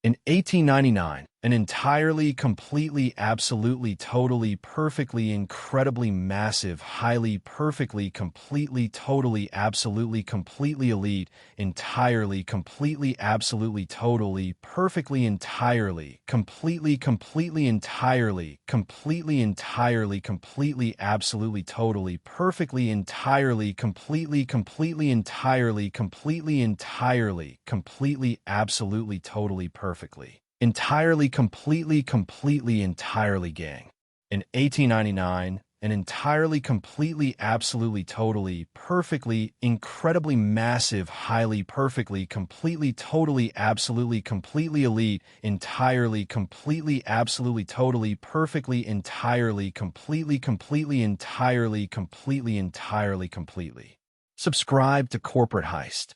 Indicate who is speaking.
Speaker 1: In 1899, an entirely, completely, absolutely, totally, perfectly, incredibly massive, highly, perfectly, completely, totally, absolutely, completely elite, entirely, completely, absolutely, totally, perfectly, entirely, completely, completely, entirely, completely, entirely, completely, absolutely, totally, perfectly, entirely, completely, completely, entirely, completely, entirely, completely, absolutely, totally, perfectly. Entirely, completely, completely, entirely, gang. In 1899, an entirely, completely, absolutely, totally, perfectly, incredibly massive, highly, perfectly, completely, totally, absolutely, completely elite, entirely, completely, absolutely, totally, perfectly, entirely, completely, completely, entirely, completely, entirely, completely. Subscribe to Corporate Heist.